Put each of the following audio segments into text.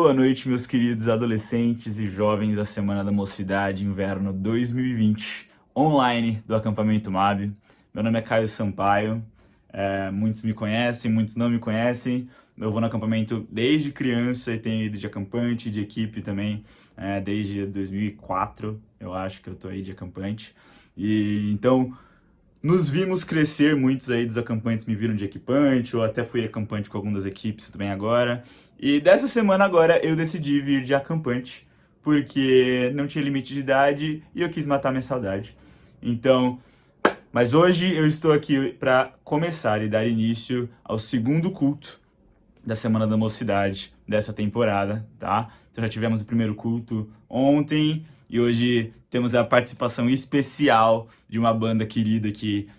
boa noite, meus queridos adolescentes e jovens da Semana da Mocidade Inverno 2020, online do Acampamento MAB. Meu nome é Caio Sampaio, muitos me conhecem, muitos não me conhecem. Eu vou no acampamento desde criança e tenho ido de acampante, de equipe também, desde 2004, eu acho que eu tô aí de acampante. E então, nos vimos crescer, muitos aí dos acampantes me viram de equipante, ou até fui acampante com algumas equipes também agora. E dessa semana agora eu decidi vir de acampante, porque não tinha limite de idade e eu quis matar minha saudade. Então, mas hoje eu estou aqui para começar e dar início ao segundo culto da Semana da Mocidade dessa temporada, tá? Então já tivemos o primeiro culto ontem e hoje temos a participação especial de uma banda querida que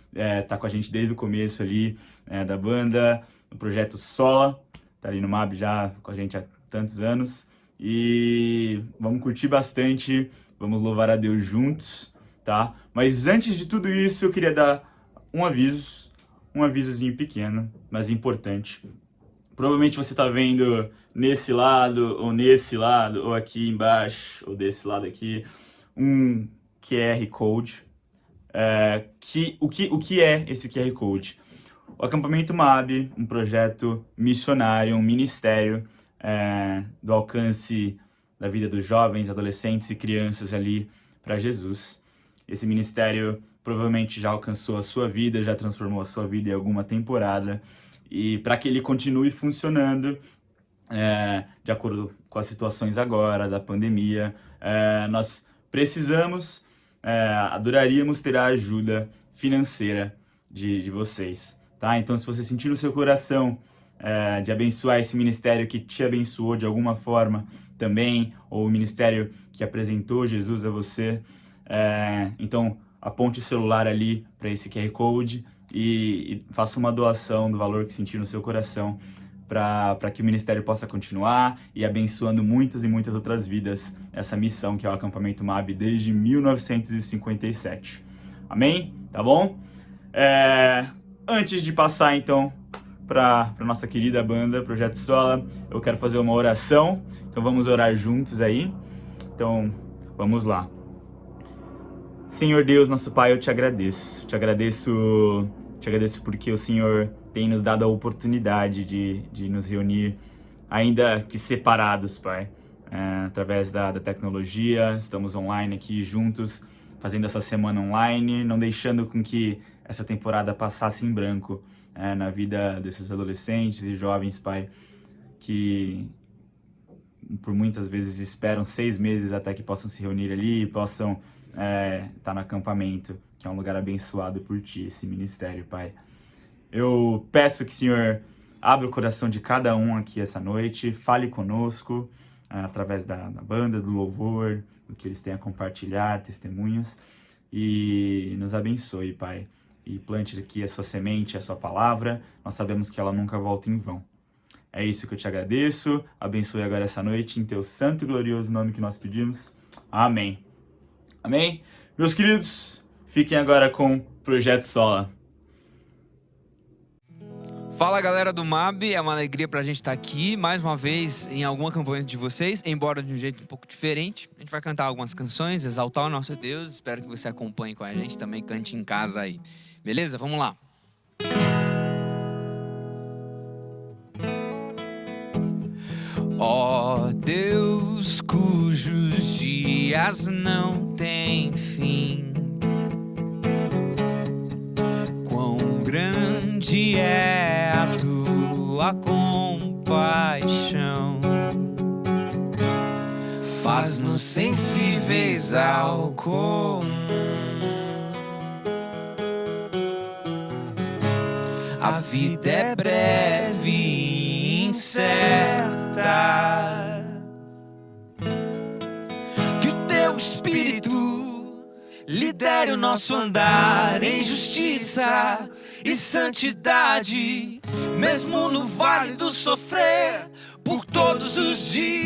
tá com a gente desde o começo ali da banda, no projeto Sola, tá ali no MAB já com a gente há tantos anos. E vamos curtir bastante, vamos louvar a Deus juntos, tá? Mas antes de tudo isso, eu queria dar um avisozinho pequeno, mas importante. Provavelmente você está vendo nesse lado, ou aqui embaixo, ou desse lado aqui, um QR Code. O que é esse QR Code? O Acampamento MAB, um projeto missionário, um ministério do alcance da vida dos jovens, adolescentes e crianças ali para Jesus. Esse ministério provavelmente já alcançou a sua vida, já transformou a sua vida em alguma temporada. E para que ele continue funcionando, de acordo com as situações agora, da pandemia, nós precisamos, adoraríamos ter a ajuda financeira de vocês, tá? Então, se você sentir no seu coração de abençoar esse ministério que te abençoou de alguma forma também, ou o ministério que apresentou Jesus a você, então aponte o celular ali para esse QR Code e faça uma doação do valor que sentir no seu coração para que o ministério possa continuar e abençoando muitas e muitas outras vidas, essa missão que é o Acampamento MAB desde 1957. Amém? Tá bom? Antes de passar então para nossa querida banda, Projeto Sola, eu quero fazer uma oração, então vamos orar juntos aí. Então, vamos lá. Senhor Deus, nosso Pai, eu te agradeço. Te agradeço porque o Senhor tem nos dado a oportunidade de nos reunir, ainda que separados, Pai, através da tecnologia. Estamos online aqui juntos, fazendo essa semana online, não deixando com que essa temporada passasse em branco na vida desses adolescentes e jovens, Pai, que por muitas vezes esperam 6 meses até que possam se reunir ali e possam tá no acampamento, que é um lugar abençoado por Ti, esse ministério, Pai. Eu peço que o Senhor abra o coração de cada um aqui essa noite, fale conosco através da banda, do louvor, do que eles têm a compartilhar, testemunhos, e nos abençoe, Pai. E plante aqui a Sua semente, a Sua palavra, nós sabemos que ela nunca volta em vão. É isso que eu te agradeço, abençoe agora essa noite, em Teu santo e glorioso nome que nós pedimos. Amém. Amém? Meus queridos, fiquem agora com o Projeto Sola. Fala, galera do MAB, é uma alegria pra gente estar aqui mais uma vez em algum acampamento de vocês, embora de um jeito um pouco diferente. A gente vai cantar algumas canções, exaltar o nosso Deus, espero que você acompanhe com a gente, também cante em casa aí. Beleza? Vamos lá. Ó Deus, cujos dias não têm fim, quão grande é a tua compaixão, faz-nos sensíveis ao comum. A vida é breve e incerta, que o teu Espírito lidere o nosso andar em justiça e santidade, mesmo no vale do sofrer, por todos os dias.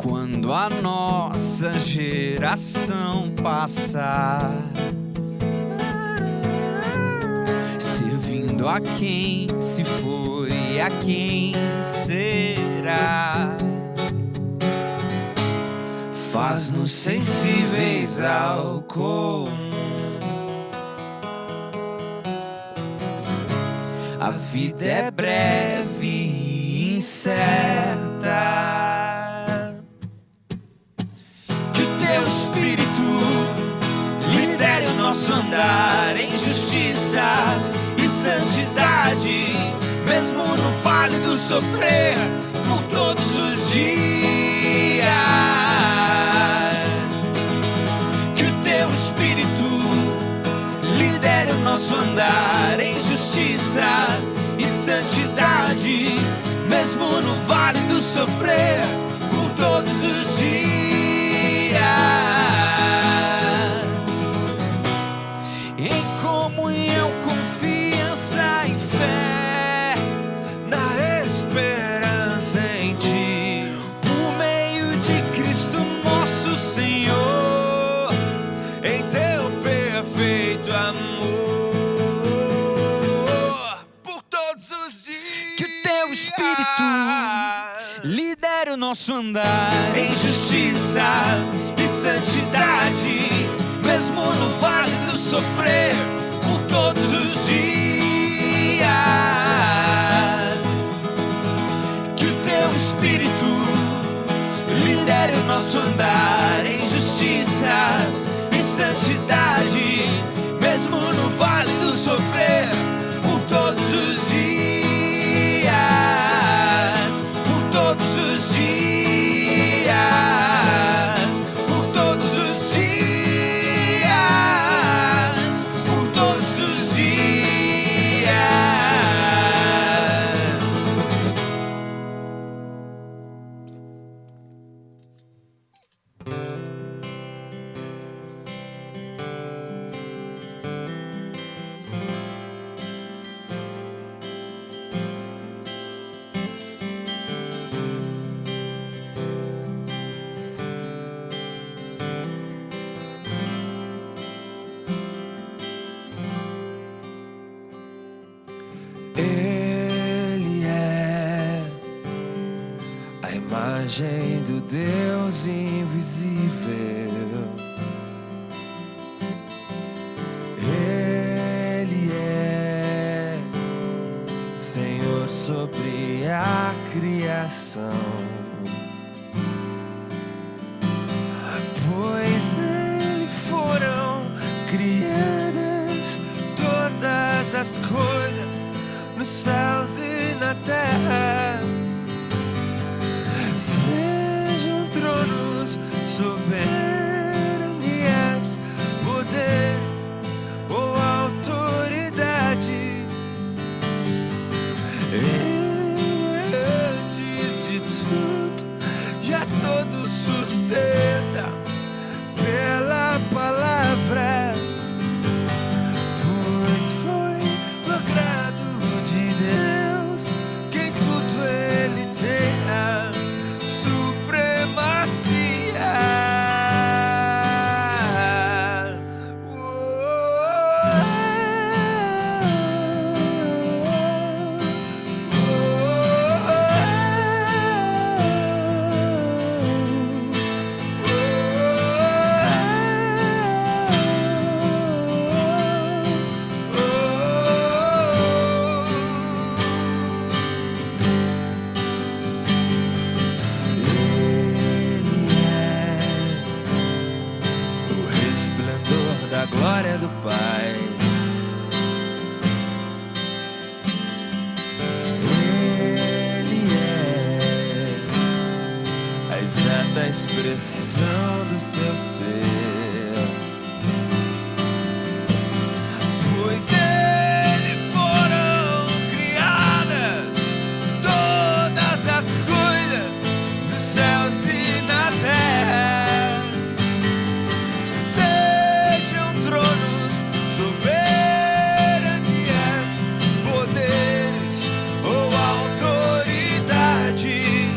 Quando a nossa geração passar, servindo a quem se foi, a quem será, faz-nos sensíveis ao comum. A vida é breve e incerta. Que o teu Espírito lidere o nosso andar em justiça e santidade, mesmo no vale do sofrer, por todos os dias. Que o teu Espírito lidere o nosso andar em justiça e santidade, mesmo no vale do sofrer, por todos os dias. Em comunhão, confiança e fé, na esperança em ti, por meio de Cristo nosso Senhor, em teu perfeito amor, por todos os dias. Que o teu Espírito lidere o nosso andar em justiça e santidade, mesmo no vale do sofrer, por todos os dias. Que o teu Espírito lidere o nosso andar em justiça e santidade, mesmo no vale do sofrer, por todos os dias, por todos os dias, por todos os dias, por todos os dias. Ele é a imagem do Deus invisível. Ele é Senhor sobre a criação, pois nele foram criadas todas as coisas, nos céus e na terra. Sejam tronos, soberanias, poderes ou autoridade, Ele é antes de tudo e a todos sustenta pela palavra. Pois foi do agrado de Deus que em tudo Ele tenha supremacia. Da glória do Pai, Ele é a exata expressão do seu ser, pois nele foram criadas todas as coisas, nos céus e na terra. Poderes ou autoridade,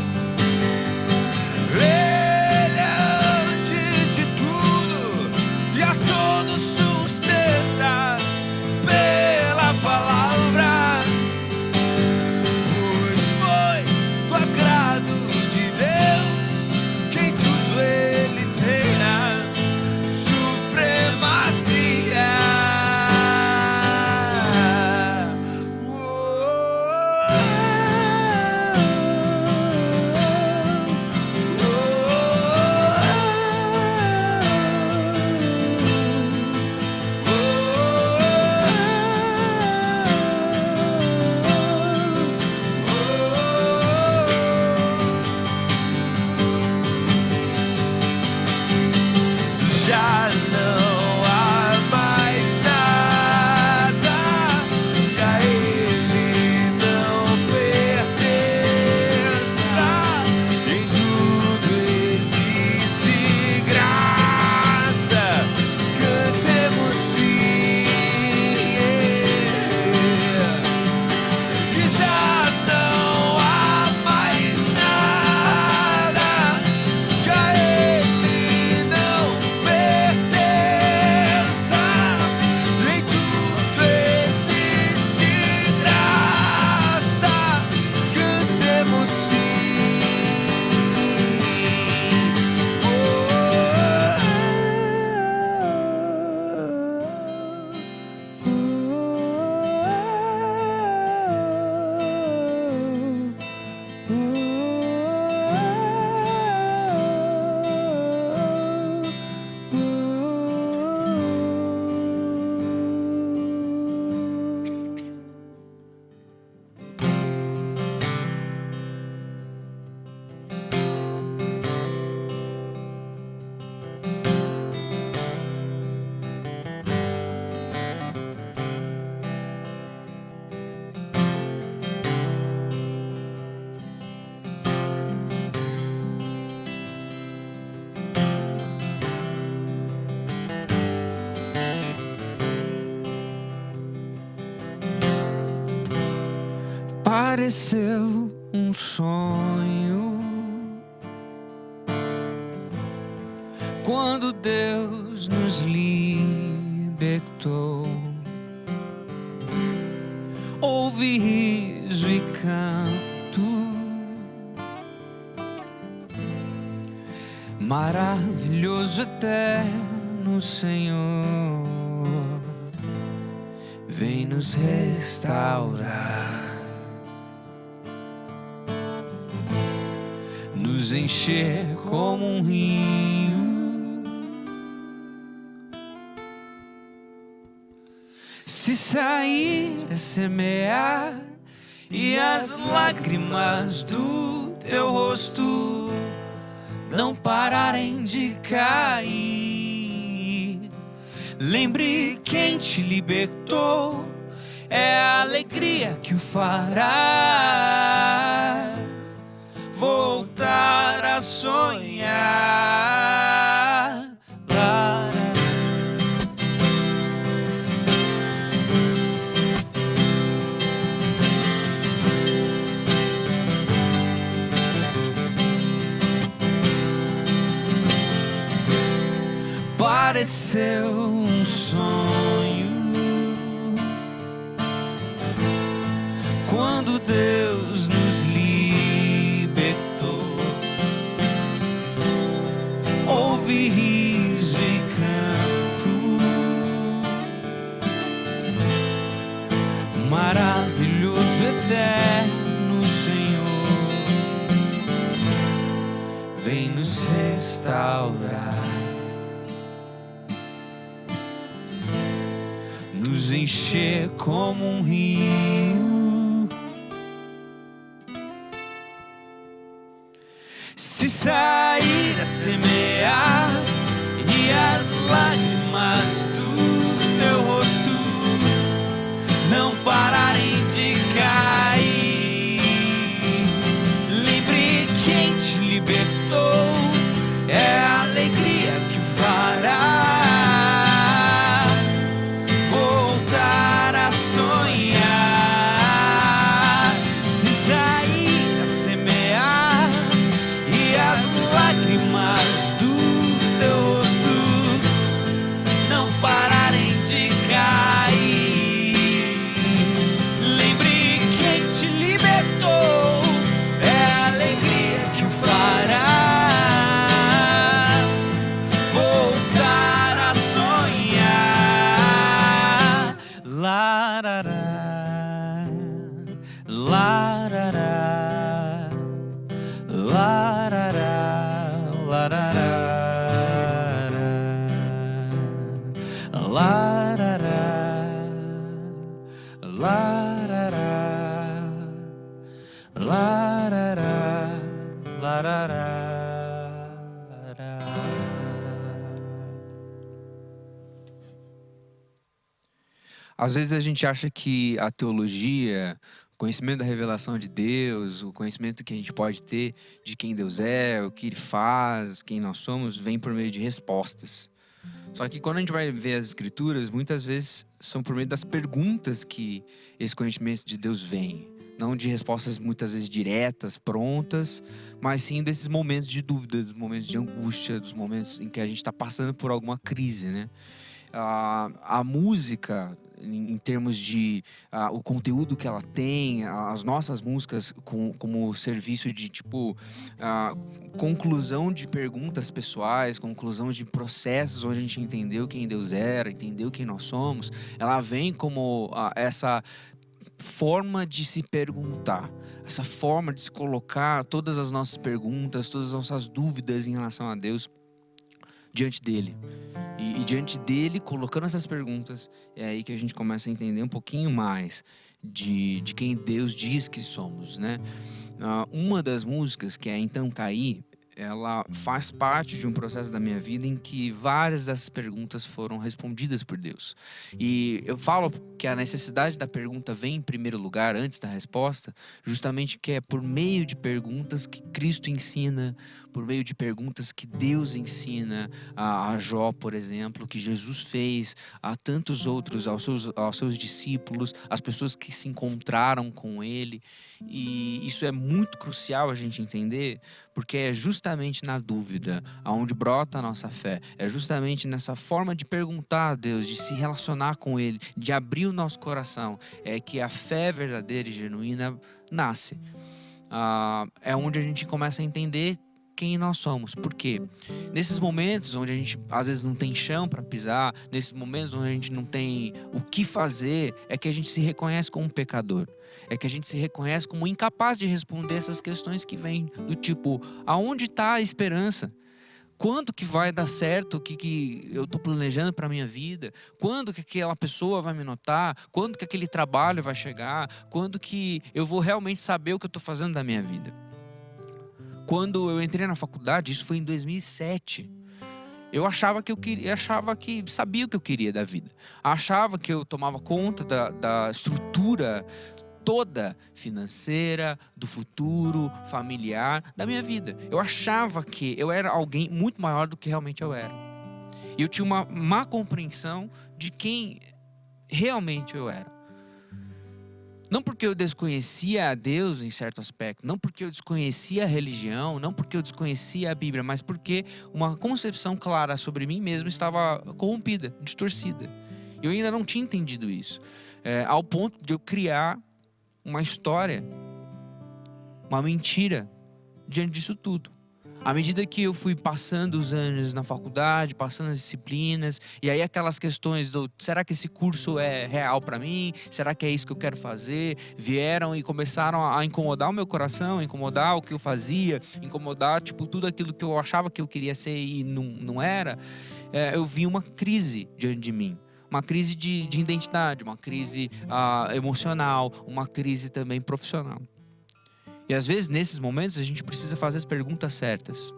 Pareceu um sonho quando Deus nos libertou. Houve riso e canto, maravilhoso, eterno Senhor, vem nos restaurar, nos encher como um rio. Se sair a semear e as lágrimas do teu rosto não pararem de cair, lembre quem te libertou, é a alegria que o fará voltar a sonhar. Pareceu um sonho quando Deus nos libertou. Houve riso e canto, maravilhoso, eterno Senhor, vem nos restaurar, nos encher como um rio. Se sair a semear e as lágrimas do teu rosto não pararem de cair, lembre quem te libertou, é a alegria que o fará Às vezes a gente acha que a teologia, o conhecimento da revelação de Deus, o conhecimento que a gente pode ter de quem Deus é, o que Ele faz, quem nós somos, vem por meio de respostas. Só que quando a gente vai ver as Escrituras, muitas vezes são por meio das perguntas que esse conhecimento de Deus vem. Não de respostas muitas vezes diretas, prontas, mas sim desses momentos de dúvida, dos momentos de angústia, dos momentos em que a gente está passando por alguma crise, né? A música, em termos de o conteúdo que ela tem, as nossas músicas como serviço de conclusão de perguntas pessoais, conclusão de processos onde a gente entendeu quem Deus era, entendeu quem nós somos, ela vem como essa forma de se perguntar, essa forma de se colocar todas as nossas perguntas, todas as nossas dúvidas em relação a Deus diante dele. E diante dele, colocando essas perguntas, é aí que a gente começa a entender um pouquinho mais de quem Deus diz que somos, né? Uma das músicas, que é Então Caí, ela faz parte de um processo da minha vida em que várias dessas perguntas foram respondidas por Deus. E eu falo que a necessidade da pergunta vem em primeiro lugar, antes da resposta, justamente que é por meio de perguntas que Cristo ensina, por meio de perguntas que Deus ensina a Jó, por exemplo, que Jesus fez a tantos outros, aos seus discípulos, às pessoas que se encontraram com ele. E isso é muito crucial a gente entender, porque é justamente na dúvida aonde brota a nossa fé. É justamente nessa forma de perguntar a Deus, de se relacionar com Ele, de abrir o nosso coração, é que a fé verdadeira e genuína nasce. É onde a gente começa a entender quem nós somos. Por quê? Nesses momentos onde a gente às vezes não tem chão para pisar, nesses momentos onde a gente não tem o que fazer, é que a gente se reconhece como um pecador. É que a gente se reconhece como incapaz de responder essas questões que vêm do tipo: aonde está a esperança? Quando que vai dar certo o que eu estou planejando para a minha vida? Quando que aquela pessoa vai me notar? Quando que aquele trabalho vai chegar? Quando que eu vou realmente saber o que eu estou fazendo da minha vida? Quando eu entrei na faculdade, isso foi em 2007, eu achava que sabia o que eu queria da vida. Achava que eu tomava conta da estrutura toda financeira, do futuro, familiar, da minha vida. Eu achava que eu era alguém muito maior do que realmente eu era. E eu tinha uma má compreensão de quem realmente eu era. Não porque eu desconhecia a Deus em certo aspecto, não porque eu desconhecia a religião, não porque eu desconhecia a Bíblia, mas porque uma concepção clara sobre mim mesmo estava corrompida, distorcida. Eu ainda não tinha entendido isso, ao ponto de eu criar uma história, uma mentira diante disso tudo. À medida que eu fui passando os anos na faculdade, passando as disciplinas, e aí aquelas questões do será que esse curso é real para mim? Será que é isso que eu quero fazer? Vieram e começaram a incomodar o meu coração, incomodar o que eu fazia, incomodar tudo aquilo que eu achava que eu queria ser e não era. Eu vi uma crise diante de mim. Uma crise de identidade, uma crise emocional, uma crise também profissional. E às vezes, nesses momentos, a gente precisa fazer as perguntas certas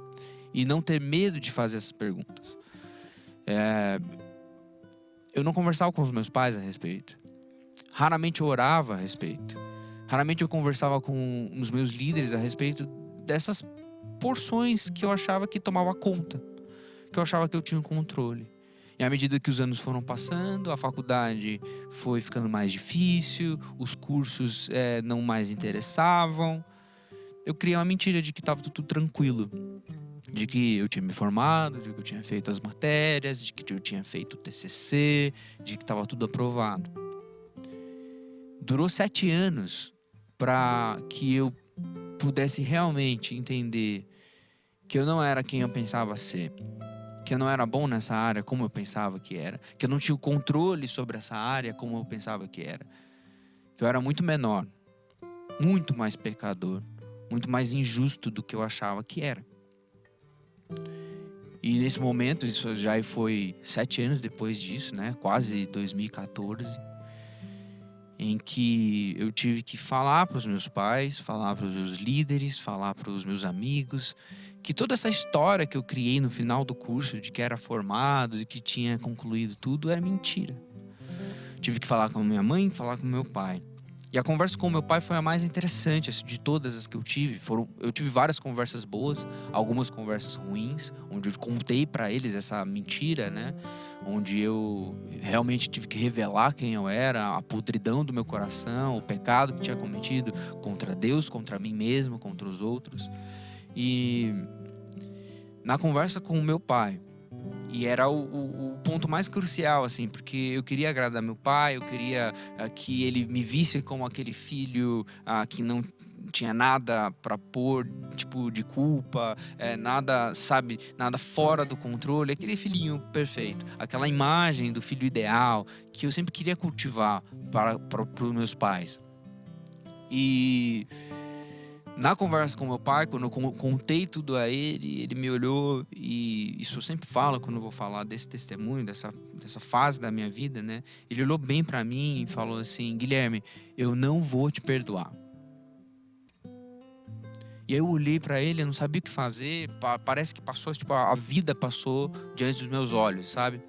e não ter medo de fazer essas perguntas. Eu não conversava com os meus pais a respeito. Raramente eu orava a respeito. Raramente eu conversava com os meus líderes a respeito dessas porções que eu achava que tomava conta, que eu achava que eu tinha controle. E à medida que os anos foram passando, a faculdade foi ficando mais difícil, os cursos não mais interessavam. Eu criei uma mentira de que estava tudo tranquilo, de que eu tinha me formado, de que eu tinha feito as matérias, de que eu tinha feito o TCC, de que estava tudo aprovado. Durou 7 anos para que eu pudesse realmente entender que eu não era quem eu pensava ser, que eu não era bom nessa área como eu pensava que era, que eu não tinha o controle sobre essa área como eu pensava que era, que eu era muito menor, muito mais pecador, muito mais injusto do que eu achava que era. E nesse momento, isso já foi 7 anos depois disso, né? Quase 2014, em que eu tive que falar para os meus pais, falar para os meus líderes, falar para os meus amigos, que toda essa história que eu criei no final do curso, de que era formado, de que tinha concluído tudo, era mentira. Tive que falar com a minha mãe, falar com o meu pai. E a conversa com o meu pai foi a mais interessante de todas as que eu tive. Eu tive várias conversas boas, algumas conversas ruins, onde eu contei para eles essa mentira, né? Onde eu realmente tive que revelar quem eu era, a podridão do meu coração, o pecado que tinha cometido contra Deus, contra mim mesmo, contra os outros. E na conversa com o meu pai, e era o ponto mais crucial, assim, porque eu queria agradar meu pai, eu queria que ele me visse como aquele filho que não tinha nada para pôr, tipo, de culpa, nada, sabe, nada fora do controle, aquele filhinho perfeito, aquela imagem do filho ideal que eu sempre queria cultivar para os meus pais. E na conversa com meu pai, quando eu contei tudo a ele, ele me olhou, e isso eu sempre falo quando eu vou falar desse testemunho, dessa fase da minha vida, né? Ele olhou bem pra mim e falou assim: Guilherme, eu não vou te perdoar. E aí eu olhei para ele, eu não sabia o que fazer, parece que passou, tipo, a vida passou diante dos meus olhos, sabe?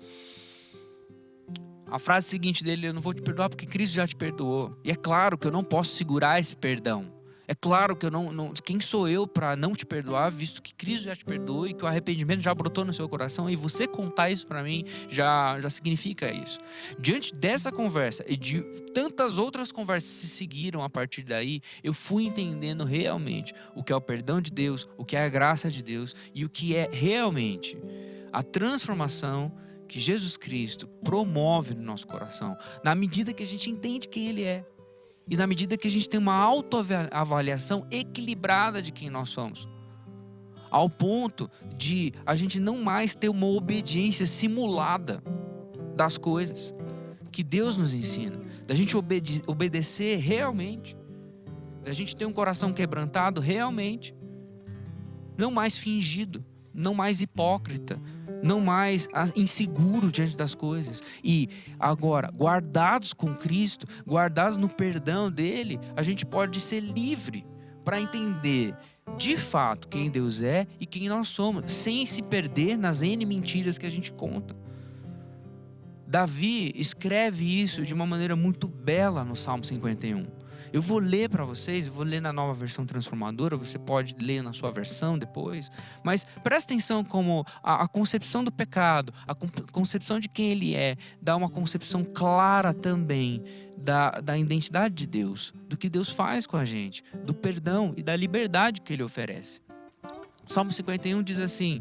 A frase seguinte dele: eu não vou te perdoar porque Cristo já te perdoou. E é claro que eu não posso segurar esse perdão. É claro que eu não quem sou eu para não te perdoar, visto que Cristo já te perdoou e que o arrependimento já brotou no seu coração, e você contar isso para mim já significa isso. Diante dessa conversa e de tantas outras conversas que se seguiram a partir daí, eu fui entendendo realmente o que é o perdão de Deus, o que é a graça de Deus e o que é realmente a transformação que Jesus Cristo promove no nosso coração, na medida que a gente entende quem Ele é. E na medida que a gente tem uma autoavaliação equilibrada de quem nós somos. Ao ponto de a gente não mais ter uma obediência simulada das coisas que Deus nos ensina. Da gente obedecer realmente. Da gente ter um coração quebrantado realmente. Não mais fingido. Não mais hipócrita. Não mais inseguro diante das coisas. E agora, guardados com Cristo, guardados no perdão dele, a gente pode ser livre para entender de fato quem Deus é e quem nós somos, sem se perder nas N mentiras que a gente conta. Davi escreve isso de uma maneira muito bela no Salmo 51. Eu vou ler para vocês, eu vou ler na Nova Versão Transformadora, você pode ler na sua versão depois, mas presta atenção como a concepção do pecado, a concepção de quem ele é, dá uma concepção clara também da identidade de Deus, do que Deus faz com a gente, do perdão e da liberdade que ele oferece. Salmo 51 diz assim: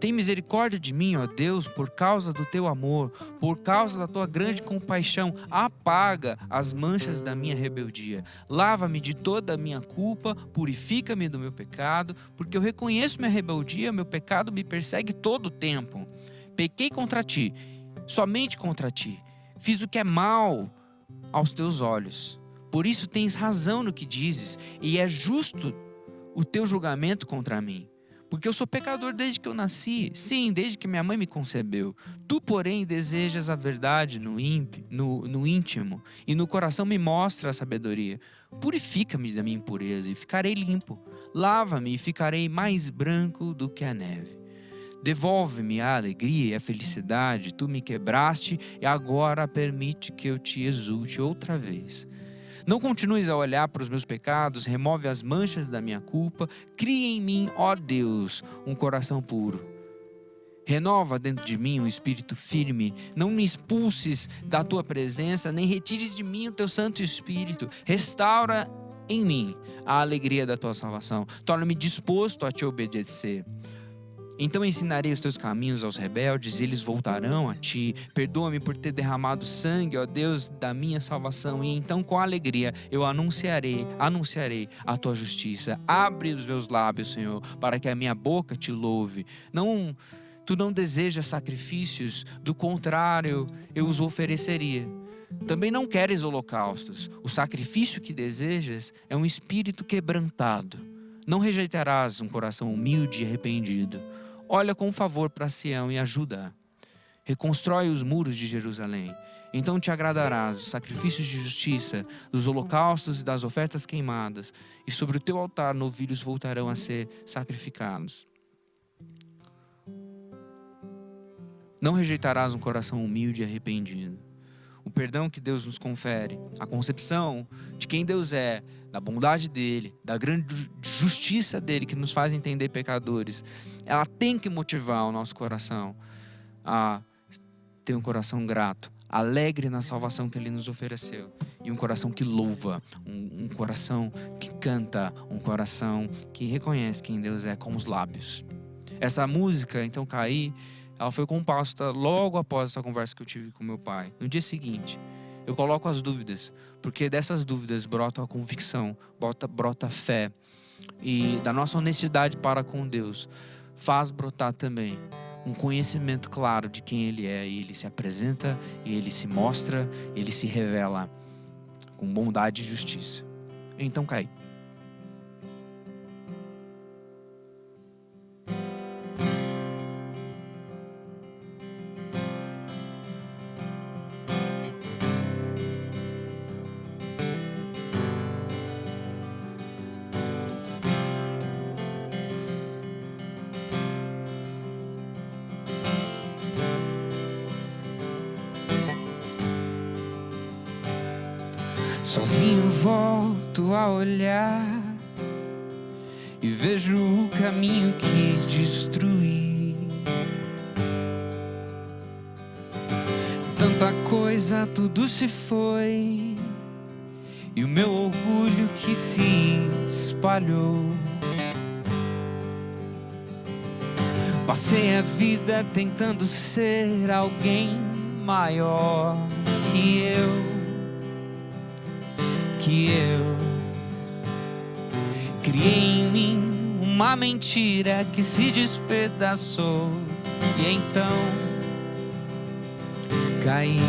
tem misericórdia de mim, ó Deus, por causa do teu amor, por causa da tua grande compaixão, apaga as manchas da minha rebeldia. Lava-me de toda a minha culpa, purifica-me do meu pecado, porque eu reconheço minha rebeldia, meu pecado me persegue todo o tempo. Pequei contra ti, somente contra ti. Fiz o que é mal aos teus olhos. Por isso tens razão no que dizes, e é justo o teu julgamento contra mim. Porque eu sou pecador desde que eu nasci, sim, desde que minha mãe me concebeu. Tu, porém, desejas a verdade no íntimo, e no coração me mostra a sabedoria. Purifica-me da minha impureza e ficarei limpo. Lava-me e ficarei mais branco do que a neve. Devolve-me a alegria e a felicidade, tu me quebraste e agora permite que eu te exulte outra vez. Não continues a olhar para os meus pecados, remove as manchas da minha culpa, cria em mim, ó Deus, um coração puro. Renova dentro de mim um espírito firme, não me expulses da tua presença, nem retires de mim o teu Santo Espírito. Restaura em mim a alegria da tua salvação, torna-me disposto a te obedecer. Então ensinarei os teus caminhos aos rebeldes, e eles voltarão a ti. Perdoa-me por ter derramado sangue, ó Deus da minha salvação, e então com alegria eu anunciarei a tua justiça. Abre os meus lábios, Senhor, para que a minha boca te louve. Tu não desejas sacrifícios, do contrário, eu os ofereceria. Também não queres holocaustos. O sacrifício que desejas é um espírito quebrantado. Não rejeitarás um coração humilde e arrependido. Olha com favor para Sião e ajuda-a. Reconstrói os muros de Jerusalém. Então te agradarás dos sacrifícios de justiça, dos holocaustos e das ofertas queimadas, e sobre o teu altar novilhos voltarão a ser sacrificados. Não rejeitarás um coração humilde e arrependido. O perdão que Deus nos confere, a concepção de quem Deus é, da bondade dele, da grande justiça dele que nos faz entender pecadores, ela tem que motivar o nosso coração a ter um coração grato, alegre na salvação que ele nos ofereceu, e um coração que louva, um coração que canta, um coração que reconhece quem Deus é com os lábios. Essa música, então, Caí, ela foi composta logo após essa conversa que eu tive com meu pai. No dia seguinte, eu coloco as dúvidas, porque dessas dúvidas brota a convicção, brota a fé. E da nossa honestidade para com Deus, faz brotar também um conhecimento claro de quem Ele é. E Ele se apresenta, e Ele se mostra, Ele se revela com bondade e justiça. Então, Caí. Sozinho volto a olhar e vejo o caminho que destruí. Tanta coisa, tudo se foi, e o meu orgulho que se espalhou. Passei a vida tentando ser alguém maior que eu. Criei em mim uma mentira que se despedaçou, e então caí.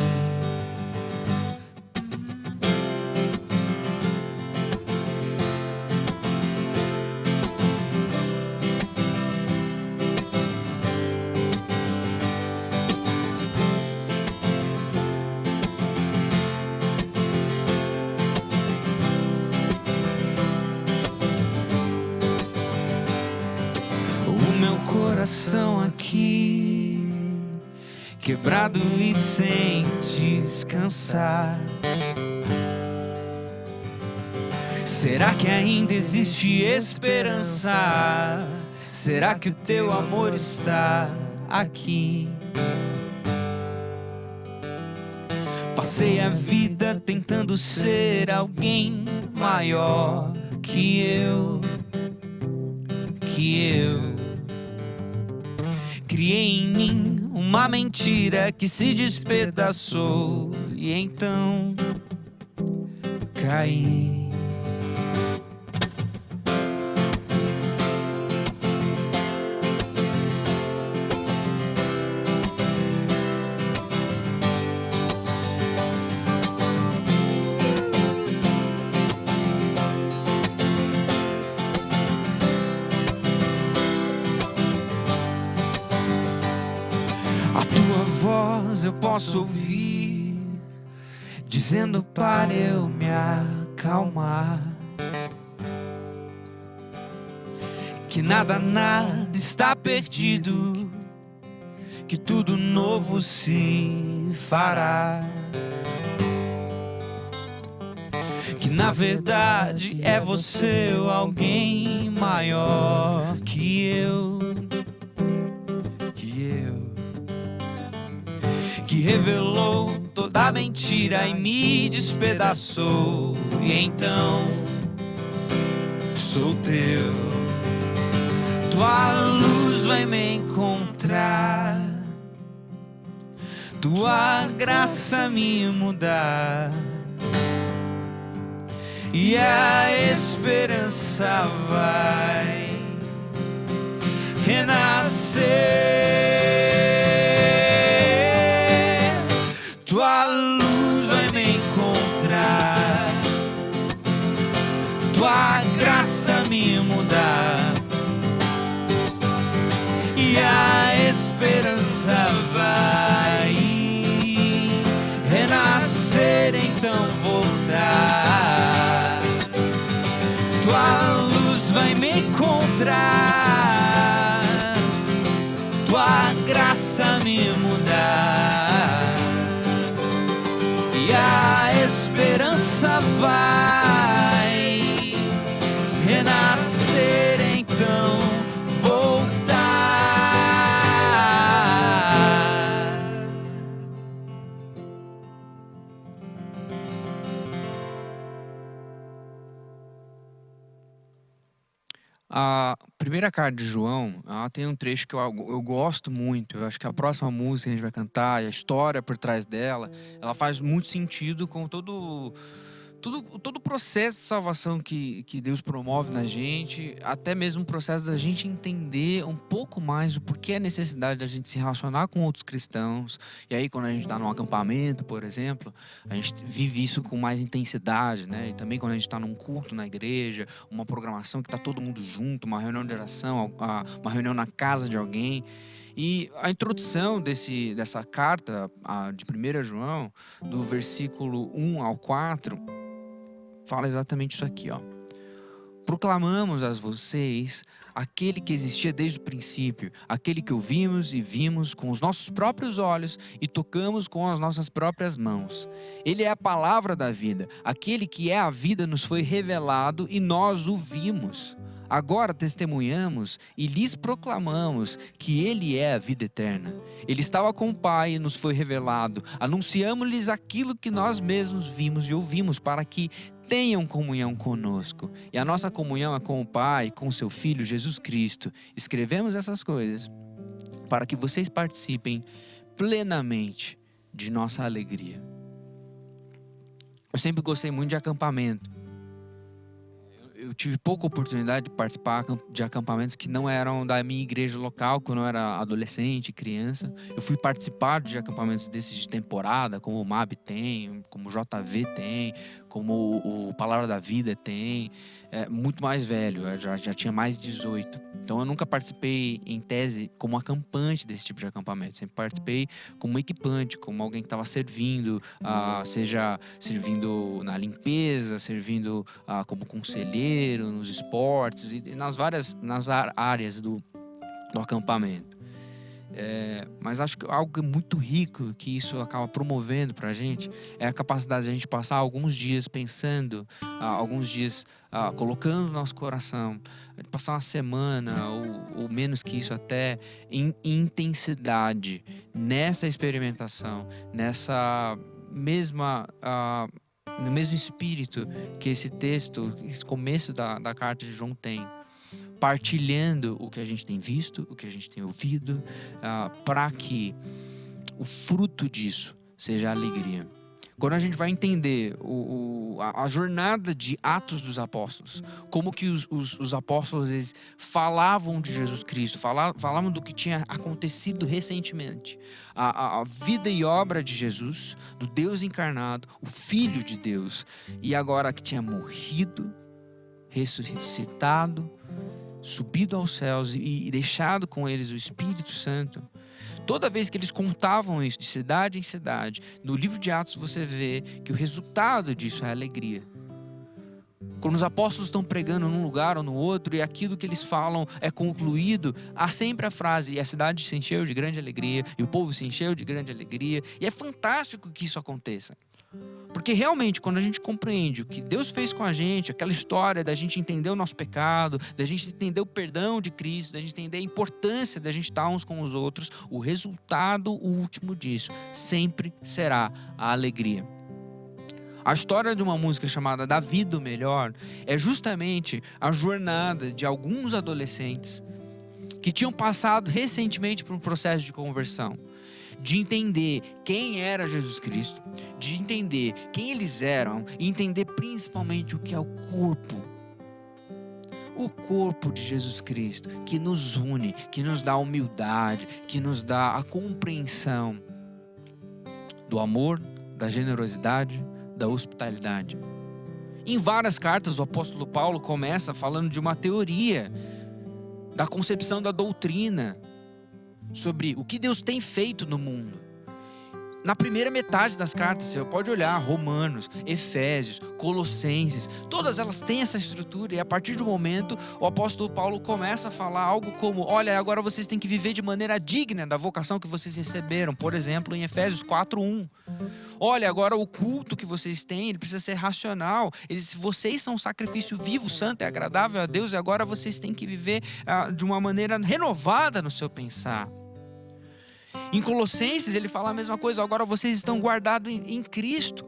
Coração aqui, quebrado e sem descansar. Será que ainda existe esperança? Será que o teu amor está aqui? Passei a vida tentando ser alguém maior que eu. Criei em mim uma mentira que se despedaçou, e então caí. Eu posso ouvir dizendo para eu me acalmar, que nada está perdido, que tudo novo se fará, que na verdade é você ou alguém maior que eu. Que revelou toda a mentira e me despedaçou, e então sou teu. Tua luz vai me encontrar, tua graça me mudar, e a esperança vai renascer. Tua luz vai me encontrar, tua graça me mudar, e a esperança vai renascer, então voltar. Tua luz vai me encontrar, tua graça me mudar, e a esperança vai renascer, então voltar. A primeira carta de João, ela tem um trecho que eu gosto muito. Eu acho que a próxima música que a gente vai cantar e a história por trás dela, ela faz muito sentido com todo o processo de salvação que Deus promove na gente, até mesmo o processo da gente entender um pouco mais o porquê a necessidade da gente se relacionar com outros cristãos. E aí, quando a gente está num acampamento, por exemplo, a gente vive isso com mais intensidade, né? E também quando a gente está num culto na igreja, uma programação que está todo mundo junto, uma reunião de oração, uma reunião na casa de alguém. E a introdução dessa carta de 1 João, do versículo 1 ao 4, fala exatamente isso aqui, ó. proclamamos a vocês aquele que existia desde o princípio, aquele que ouvimos e vimos com os nossos próprios olhos e tocamos com as nossas próprias mãos. Ele é a palavra da vida, aquele que é a vida nos foi revelado e nós o vimos. Agora testemunhamos e lhes proclamamos que Ele é a vida eterna. Ele estava com o Pai e nos foi revelado. Anunciamos-lhes aquilo que nós mesmos vimos e ouvimos, para que tenham comunhão conosco. E a nossa comunhão é com o Pai, com o seu Filho Jesus Cristo. Escrevemos essas coisas para que vocês participem plenamente de nossa alegria. Eu sempre gostei muito de acampamento. Eu tive pouca oportunidade de participar de acampamentos que não eram da minha igreja local, quando eu era adolescente, criança. Eu fui participar de acampamentos desses de temporada, como o MAB tem, como o JV tem, como o Palavra da Vida tem. Muito mais velho, eu já tinha mais de 18. Então eu nunca participei em tese como acampante desse tipo de acampamento. Sempre participei como equipante, como alguém que estava servindo, seja servindo na limpeza, servindo como conselheiro, nos esportes e nas áreas do acampamento. Mas acho que algo muito rico que isso acaba promovendo para a gente é a capacidade de a gente passar alguns dias pensando, alguns dias colocando no nosso coração, passar uma semana ou menos que isso até em intensidade nessa experimentação, nessa mesma no mesmo espírito que esse texto, esse começo da carta de João tem, partilhando o que a gente tem visto, o que a gente tem ouvido, para que o fruto disso seja a alegria. Quando a gente vai entender a jornada de Atos dos Apóstolos, como que os apóstolos eles falavam de Jesus Cristo, falavam do que tinha acontecido recentemente, a vida e obra de Jesus, do Deus encarnado, o Filho de Deus, e agora que tinha morrido, ressuscitado, subido aos céus e deixado com eles o Espírito Santo. Toda vez que eles contavam isso de cidade em cidade, no livro de Atos você vê que o resultado disso é a alegria. Quando os apóstolos estão pregando num lugar ou no outro e aquilo que eles falam é concluído, há sempre a frase: e a cidade se encheu de grande alegria, e o povo se encheu de grande alegria. E é fantástico que isso aconteça. Porque realmente, quando a gente compreende o que Deus fez com a gente, aquela história da gente entender o nosso pecado, da gente entender o perdão de Cristo, da gente entender a importância da gente estar uns com os outros, o resultado último disso sempre será a alegria. A história de uma música chamada Da Vida o Melhor é justamente a jornada de alguns adolescentes que tinham passado recentemente por um processo de conversão, de entender quem era Jesus Cristo, de entender quem eles eram e entender principalmente o que é o corpo de Jesus Cristo, que nos une, que nos dá humildade, que nos dá a compreensão do amor, da generosidade, da hospitalidade. Em várias cartas o apóstolo Paulo começa falando de uma teoria da concepção da doutrina sobre o que Deus tem feito no mundo. Na primeira metade das cartas, você pode olhar Romanos, Efésios, Colossenses, todas elas têm essa estrutura, e a partir do momento o apóstolo Paulo começa a falar algo como: olha, agora vocês têm que viver de maneira digna da vocação que vocês receberam. Por exemplo, em Efésios 4:1. Olha, agora o culto que vocês têm, ele precisa ser racional. Vocês são um sacrifício vivo, santo e agradável a Deus, e agora vocês têm que viver de uma maneira renovada no seu pensar. Em Colossenses ele fala a mesma coisa: agora vocês estão guardados em Cristo.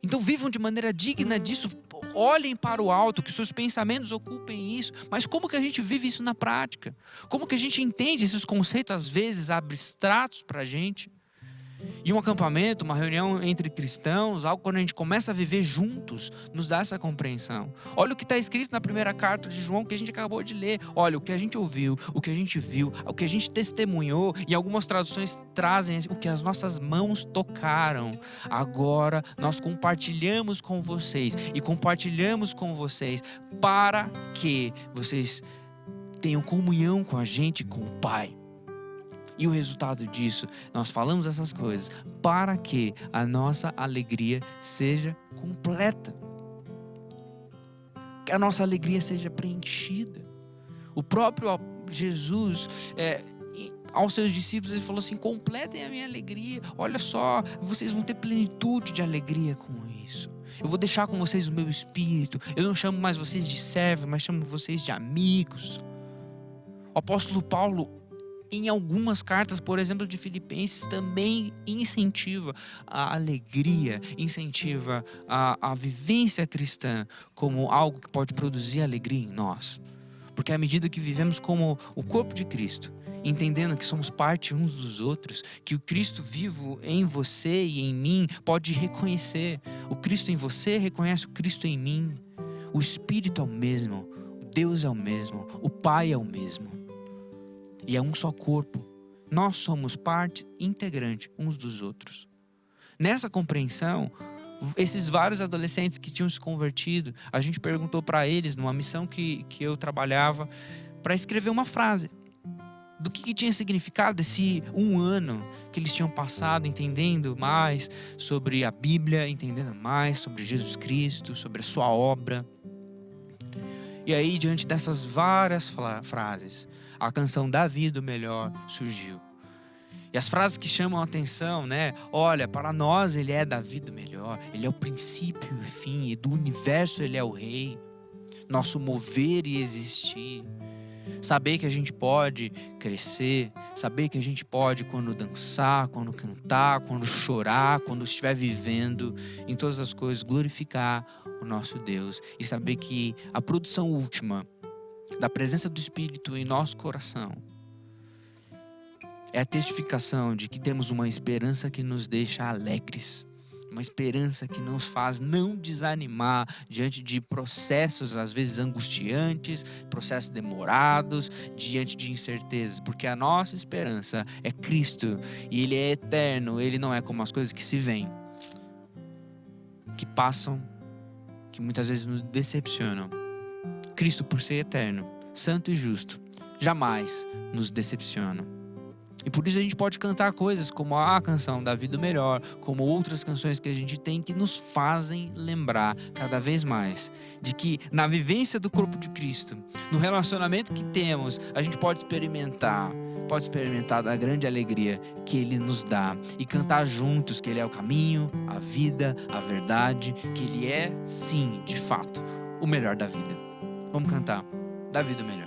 Então vivam de maneira digna disso, olhem para o alto, que seus pensamentos ocupem isso. Mas como que a gente vive isso na prática? Como que a gente entende esses conceitos às vezes abstratos para a gente? E um acampamento, uma reunião entre cristãos, algo quando a gente começa a viver juntos, nos dá essa compreensão. Olha o que está escrito na primeira carta de João que a gente acabou de ler. Olha, o que a gente ouviu, o que a gente viu, o que a gente testemunhou, e algumas traduções trazem o que as nossas mãos tocaram. Agora nós compartilhamos com vocês, e compartilhamos com vocês para que vocês tenham comunhão com a gente, com o Pai. E o resultado disso, nós falamos essas coisas para que a nossa alegria seja completa. que a nossa alegria seja preenchida. O próprio Jesus, aos seus discípulos, ele falou assim: completem a minha alegria. Olha só, vocês vão ter plenitude de alegria com isso. Eu vou deixar com vocês o meu espírito. Eu não chamo mais vocês de servos, mas chamo vocês de amigos. O apóstolo Paulo, em algumas cartas, por exemplo, de Filipenses, também incentiva a alegria, incentiva a vivência cristã como algo que pode produzir alegria em nós. Porque à medida que vivemos como o corpo de Cristo, entendendo que somos parte uns dos outros, que o Cristo vivo em você e em mim pode reconhecer. O Cristo em você reconhece o Cristo em mim. O Espírito é o mesmo, Deus é o mesmo, o Pai é o mesmo. E é um só corpo. Nós somos parte integrante uns dos outros. Nessa compreensão, esses vários adolescentes que tinham se convertido, a gente perguntou para eles, numa missão que eu trabalhava, para escrever uma frase do que tinha significado esse um ano que eles tinham passado entendendo mais sobre a Bíblia, entendendo mais sobre Jesus Cristo, sobre a sua obra. E aí, diante dessas várias frases, a canção Da Vida o Melhor surgiu. E as frases que chamam a atenção, né? Olha, para nós ele é da vida melhor, ele é o princípio e o fim, e do universo ele é o rei. Nosso mover e existir. Saber que a gente pode crescer, saber que a gente pode, quando dançar, quando cantar, quando chorar, quando estiver vivendo, em todas as coisas, glorificar o nosso Deus. E saber que a produção última da presença do Espírito em nosso coração é a testificação de que temos uma esperança que nos deixa alegres. Uma esperança que nos faz não desanimar diante de processos, às vezes angustiantes, processos demorados, diante de incertezas. Porque a nossa esperança é Cristo e Ele é eterno. Ele não é como as coisas que se veem, que passam, que muitas vezes nos decepcionam. Cristo, por ser eterno, santo e justo, jamais nos decepciona. E por isso a gente pode cantar coisas como a canção Da Vida Melhor, como outras canções que a gente tem que nos fazem lembrar cada vez mais de que na vivência do corpo de Cristo, no relacionamento que temos, a gente pode experimentar da grande alegria que Ele nos dá e cantar juntos que Ele é o caminho, a vida, a verdade, que Ele é, sim, de fato, o melhor da vida. Vamos cantar Da Vida Melhor.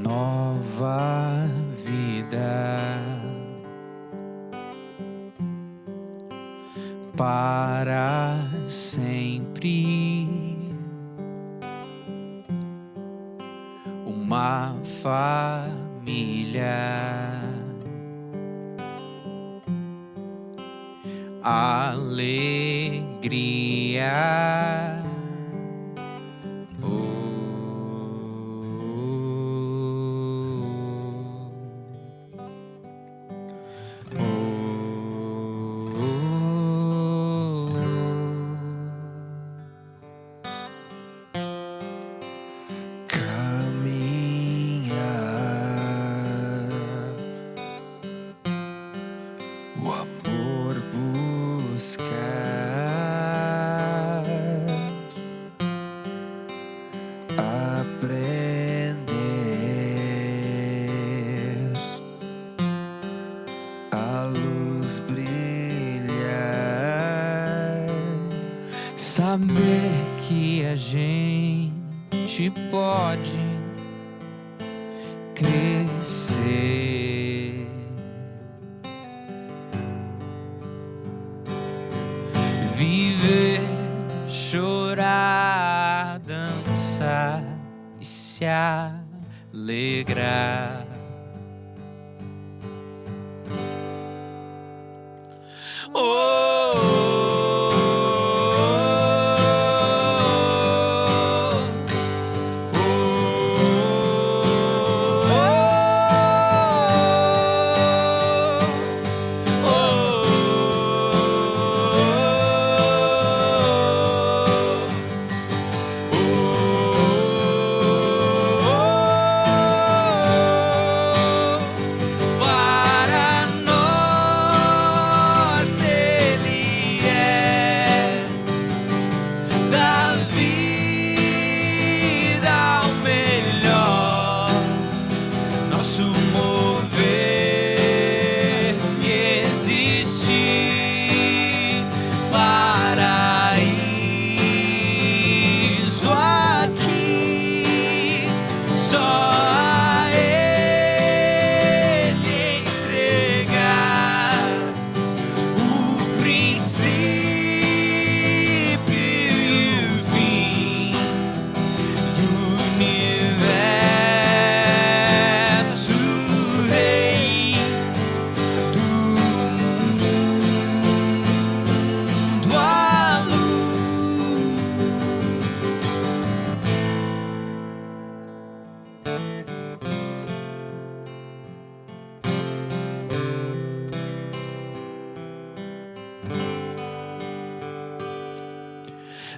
Nova vida para sempre, uma família, alegria. Saber que a gente pode crescer, viver, chorar, dançar e se alegrar.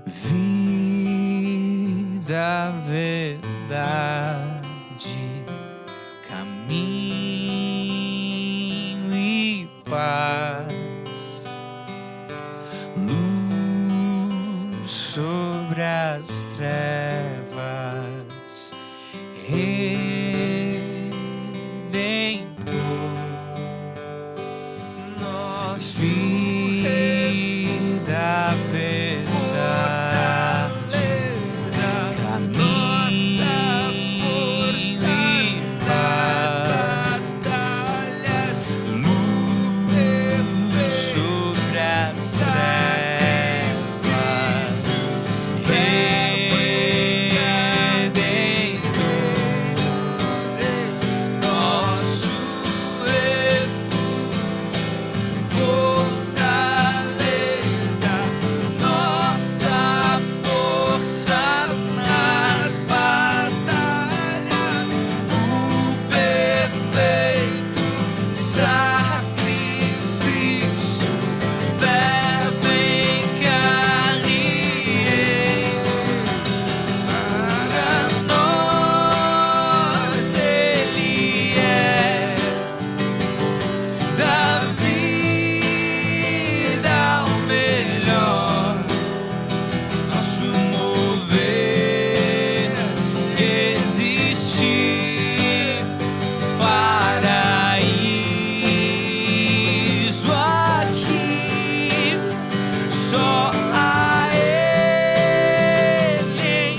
vida, verdade, caminho e paz, luz sobre as trevas, Redentor, nós vida, verdade, caminho e paz, luz sobre as trevas, Redentor, nosso refúgio, fortaleza, nossa força nas batalhas, o perfeito sacrifício, Verbo em carne, para nós Ele é da vida o melhor, nosso mover, existir, paraíso aqui, só a Ele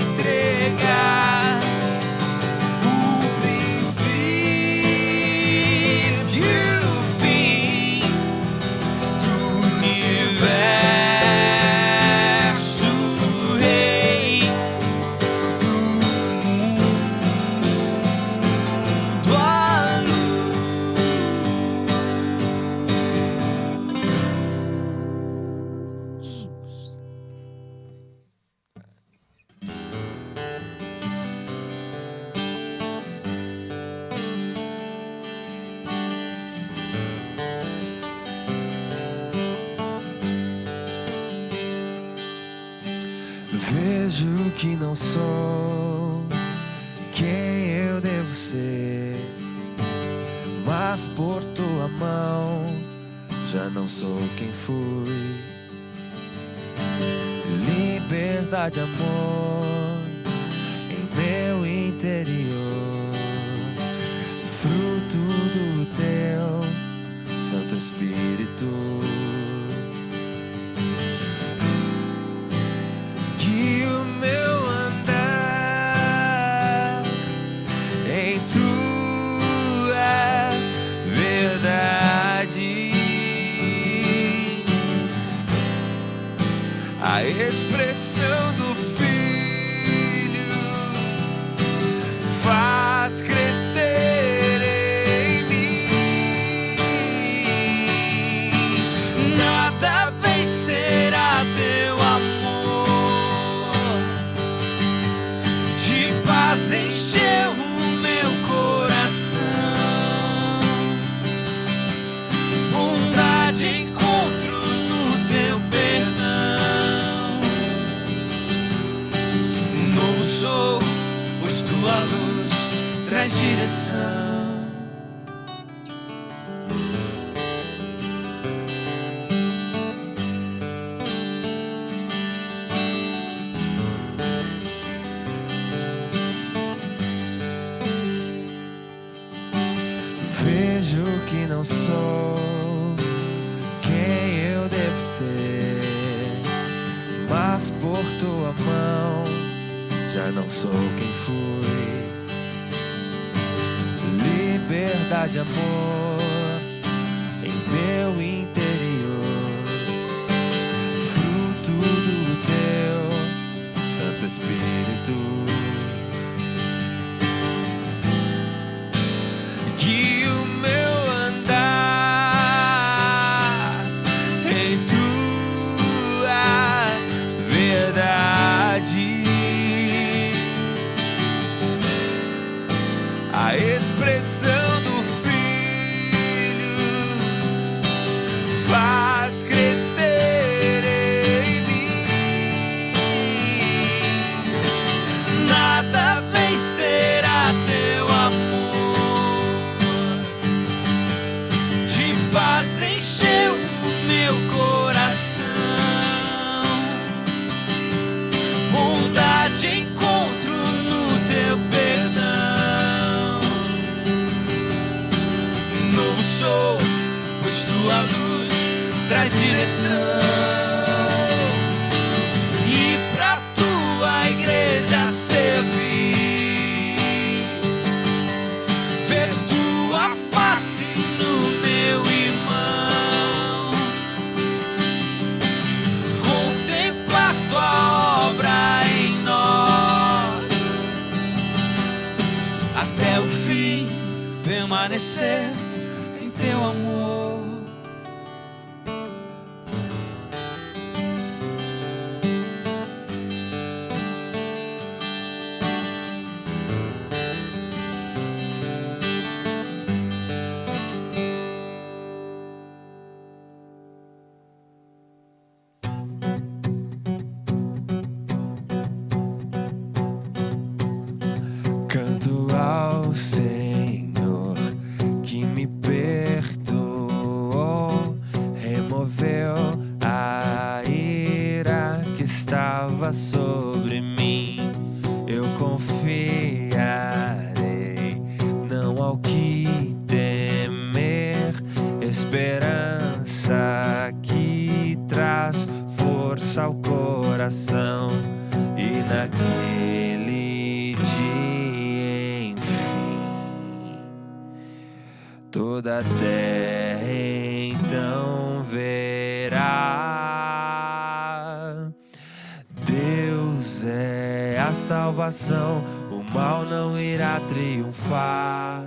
entregar o princípio e o fim do universo, Rei do mundo, a luz. Vejo que não sou quem eu devo ser, mas por tua mão já não sou quem fui. Liberdade, amor em meu interior, fruto do teu Santo Espírito. Que o meu andar em tua verdade, a expressão do Filho faz crescer em mim. Nada vencerá teu amor, de paz encheu o meu coração, bondade encontro no teu perdão. Novo sou, pois tua luz traz direção. Vejo que não sou quem eu devo ser, mas por tua mão já não sou quem fui. Liberdade, amor em meu interior, fruto do teu Santo Espírito. Que o meu andar em tua verdade, a expressão do Filho pois tua luz traz direção. E pra tua igreja servir, ver tua face no meu irmão, contemplar tua obra em nós, até o fim permanecer em teu amor. Canto ao Senhor que me perdoou, removeu a ira que estava sobre mim. Eu confiarei, não ao que temer, esperança que traz força ao coração. E naquele dia, enfim, toda a terra então verá. Deus é a salvação, o mal não irá triunfar.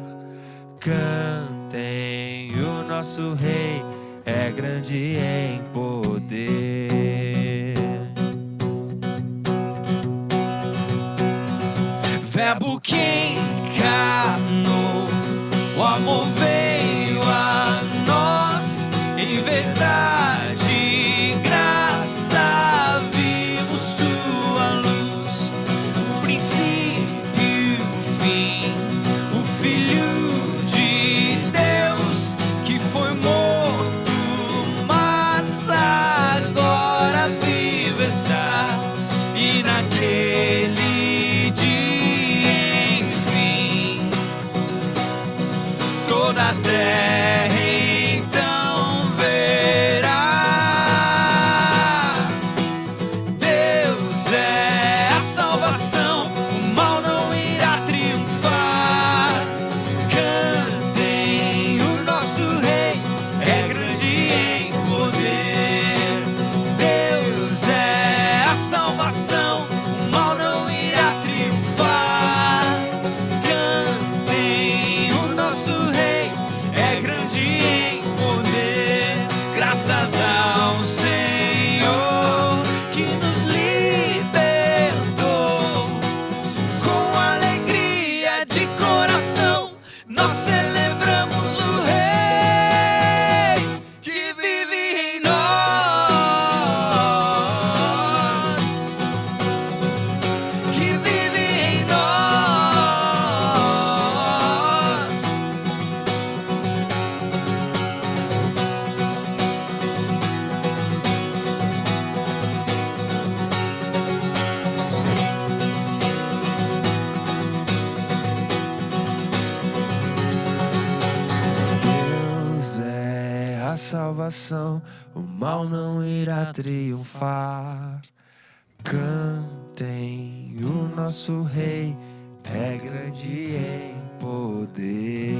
Cantem, o nosso Rei é grande em poder. Verbo que encarnou, o amor veio a nós, em verdade e graça vimos sua luz, o princípio e o fim, o Filho de Deus que foi morto, mas agora vive está. E naquele toda a terra então verá. Deus é a salvação, o mal não irá triunfar. Cantem, o nosso Rei é grande em poder. Deus é a salvação, o mal não irá triunfar. Cantem, o nosso Rei é grande em poder, graças ao Senhor que nos libertou. Com alegria de coração nós celebramos o Rei que vive em nós, que vive em nós. Deus é a salvação, o mal não irá triunfar. Cantem, o nosso Rei é grande em poder.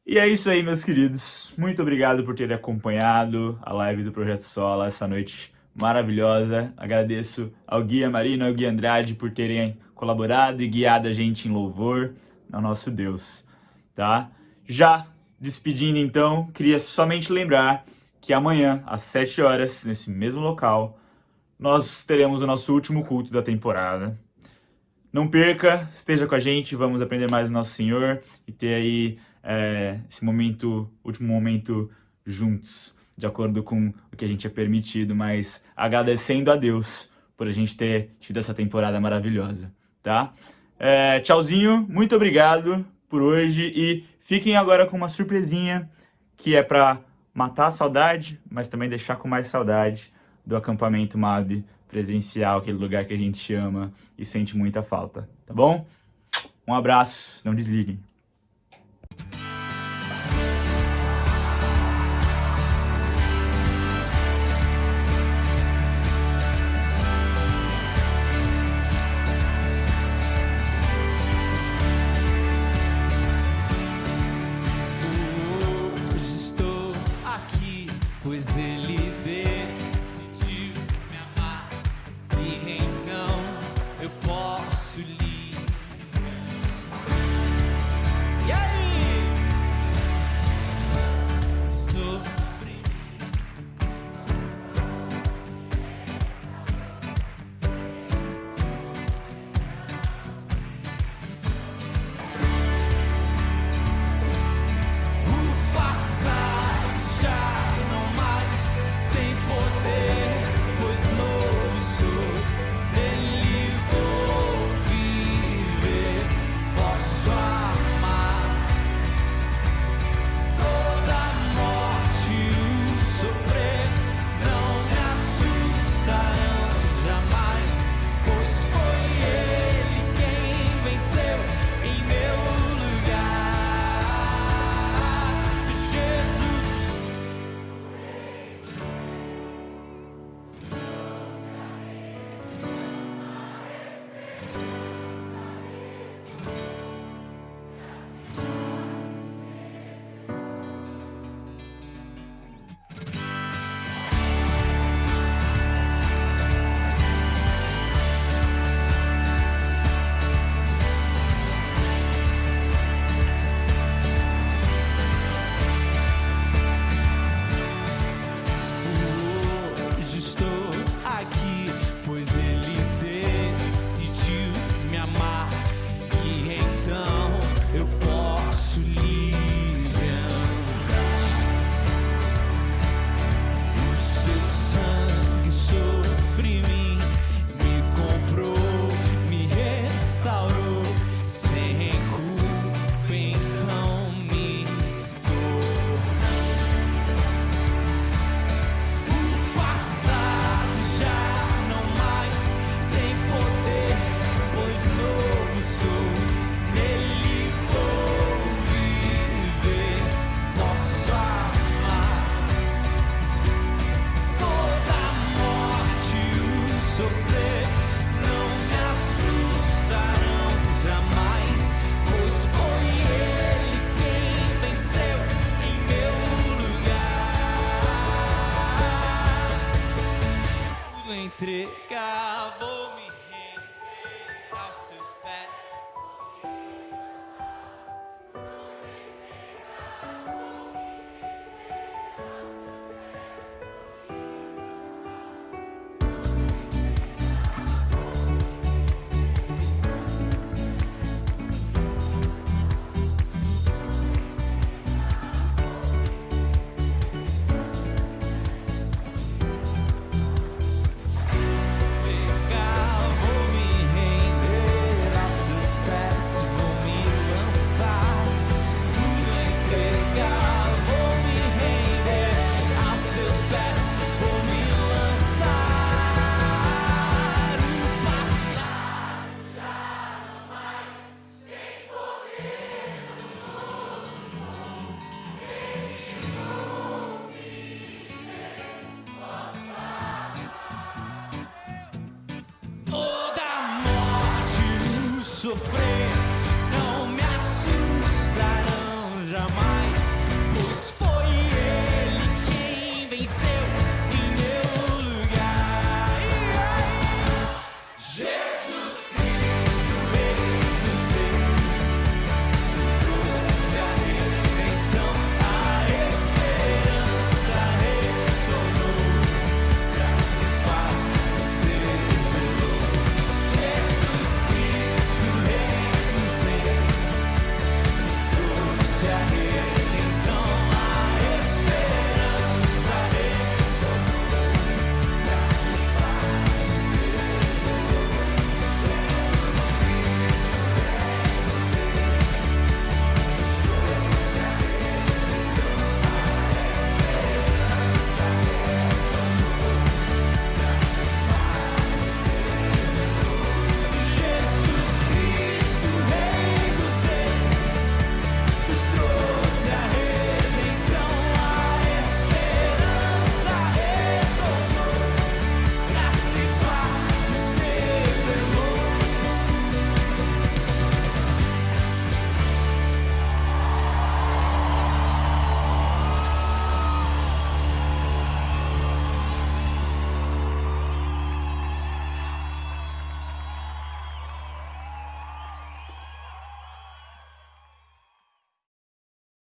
E é isso aí, meus queridos. Muito obrigado por terem acompanhado a live do Projeto Sola essa noite maravilhosa. Agradeço ao Guia Marino e ao Guia Andrade por terem colaborado e guiado a gente em louvor ao nosso Deus, tá? Já despedindo então, queria somente lembrar que amanhã, às 7 horas, nesse mesmo local, nós teremos o nosso último culto da temporada. Não perca, esteja com a gente, vamos aprender mais do nosso Senhor e ter aí esse último momento juntos, de acordo com o que a gente é permitido, mas agradecendo a Deus por a gente ter tido essa temporada maravilhosa, tá? Tchauzinho, muito obrigado por hoje e fiquem agora com uma surpresinha que é para matar a saudade, mas também deixar com mais saudade do acampamento MAB presencial, aquele lugar que a gente ama e sente muita falta, tá bom? Um abraço, não desliguem. Pois ele decidiu me amar, e então eu posso lhe. E aí? Sobre o passado já tem poder, pois novo sou, nele vou viver, posso amar toda a morte e o sofrer, não me assustarão jamais, pois foi ele quem venceu em meu lugar, Jesus. Hoje estou aqui, pois ele decidiu me amar, e então eu posso livre andar. O seu sangue sobre mim me comprou, me restaurou, sem culpa então me o passado já não mais tem poder, pois novo sou, nele vou viver, posso amar toda a morte e o sofrer, não me assustarão jamais, pois foi ele quem venceu em meu lugar. Tudo entregar, vou me render aos seus pés. Vou me render aos seus pés, vou me lançar, tudo entregar, vou me render aos seus pés, vou me lançar. O passado já não mais tem poder, toda a morte e o sofrer,